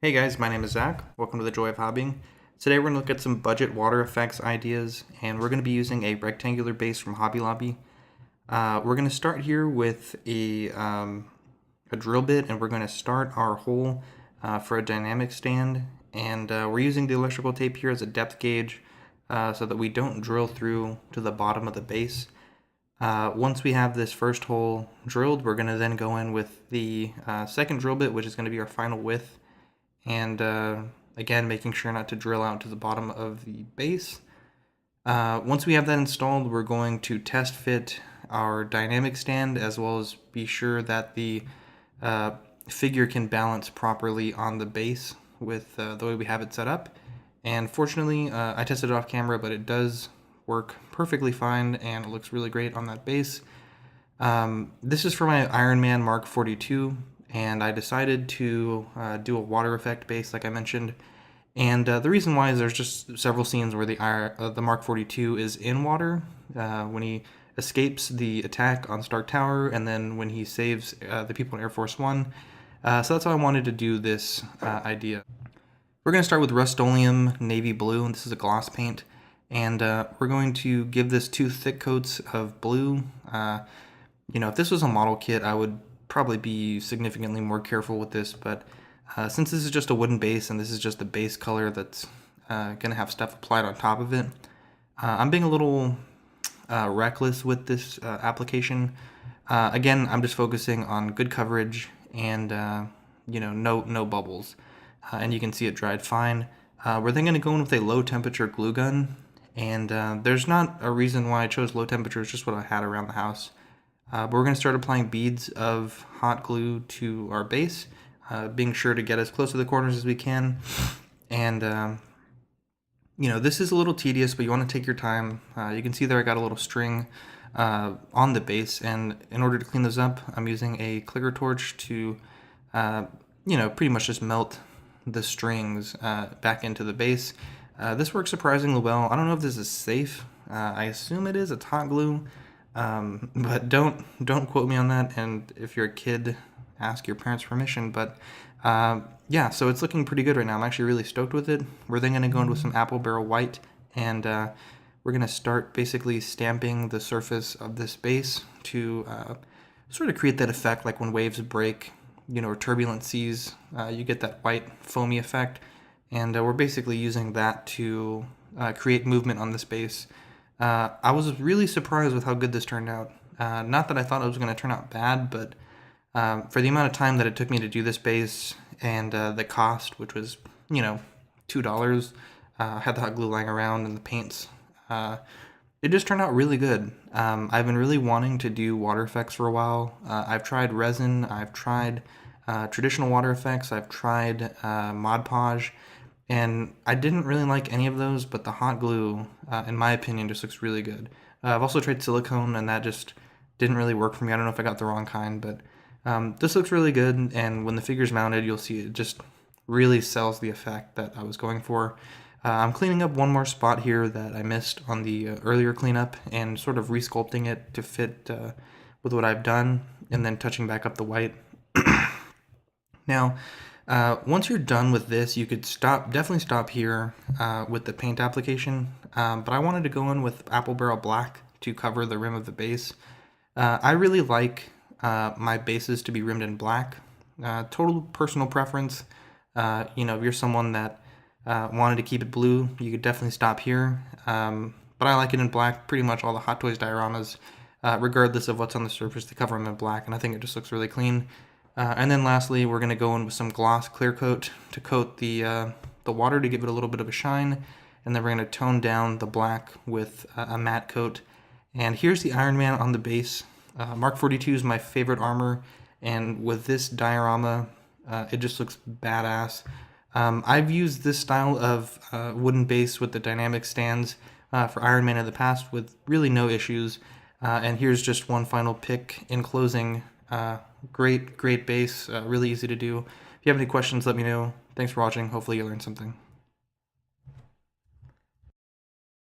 Hey guys, my name is Zach. Welcome to the Joy of Hobbying. Today we're going to look at some budget water effects ideas, and we're going to be using a rectangular base from Hobby Lobby. We're going to start here with a drill bit, and we're going to start our hole for a dynamic stand. And we're using the electrical tape here as a depth gauge so that we don't drill through to the bottom of the base. Once we have this first hole drilled, we're going to then go in with the second drill bit, which is going to be our final width. And again, making sure not to drill out to the bottom of the base. Once we have that installed, we're going to test fit our dynamic stand, as well as be sure that the figure can balance properly on the base with the way we have it set up. And fortunately, I tested it off camera, but it does work perfectly fine, and it looks really great on that base. This is for my Iron Man Mark 42. And I decided to do a water effect base, like I mentioned. And the reason why is there's just several scenes where the Mark 42 is in water when he escapes the attack on Stark Tower, and then when he saves the people in Air Force One. So that's why I wanted to do this idea. We're going to start with Rust-Oleum Navy Blue, and this is a gloss paint. And we're going to give this 2 thick coats of blue. If this was a model kit, I would probably be significantly more careful with this, but since this is just a wooden base and this is just the base color that's gonna have stuff applied on top of it, I'm being a little reckless with this application. Again, I'm just focusing on good coverage and no bubbles, and you can see it dried fine. We're then gonna go in with a low temperature glue gun, and there's not a reason why I chose low temperature. It's just what I had around the house. But we're going to start applying beads of hot glue to our base, being sure to get as close to the corners as we can. And, this is a little tedious, but you want to take your time. You can see there I got a little string on the base, and in order to clean those up, I'm using a clicker torch to, pretty much just melt the strings back into the base. This works surprisingly well. I don't know if this is safe. I assume it is. It's hot glue. But don't quote me on that, and if you're a kid, ask your parents' permission. But yeah, so it's looking pretty good right now. I'm actually really stoked with it. We're then going to go in with some apple barrel white, and we're going to start basically stamping the surface of this base to sort of create that effect like when waves break, or turbulent seas, you get that white foamy effect, and we're basically using that to create movement on this base. I was really surprised with how good this turned out. Not that I thought it was going to turn out bad, but for the amount of time that it took me to do this base and the cost, which was, $2, I had the hot glue lying around and the paints. It just turned out really good. I've been really wanting to do water effects for a while. I've tried resin, I've tried traditional water effects, I've tried Mod Podge. And I didn't really like any of those, but the hot glue, in my opinion, just looks really good. I've also tried silicone, and that just didn't really work for me. I don't know if I got the wrong kind, but this looks really good, and when the figure's mounted, you'll see it just really sells the effect that I was going for. I'm cleaning up one more spot here that I missed on the earlier cleanup, and sort of resculpting it to fit with what I've done, and then touching back up the white. Now, once you're done with this, you could definitely stop here with the paint application, but I wanted to go in with apple barrel black to cover the rim of the base. I really like my bases to be rimmed in black. Total personal preference. If you're someone that wanted to keep it blue, you could definitely stop here, but I like it in black. Pretty much all the Hot Toys dioramas, regardless of what's on the surface, they cover them in black, and I think it just looks really clean. And then lastly, we're going to go in with some gloss clear coat to coat the water to give it a little bit of a shine. And then we're going to tone down the black with a matte coat. And here's the Iron Man on the base. Mark 42 is my favorite armor. And with this diorama, it just looks badass. I've used this style of wooden base with the dynamic stands for Iron Man in the past with really no issues. And here's just one final pick in closing. Great base, really easy to do. If you have any questions, let me know. Thanks for watching. Hopefully you learned something.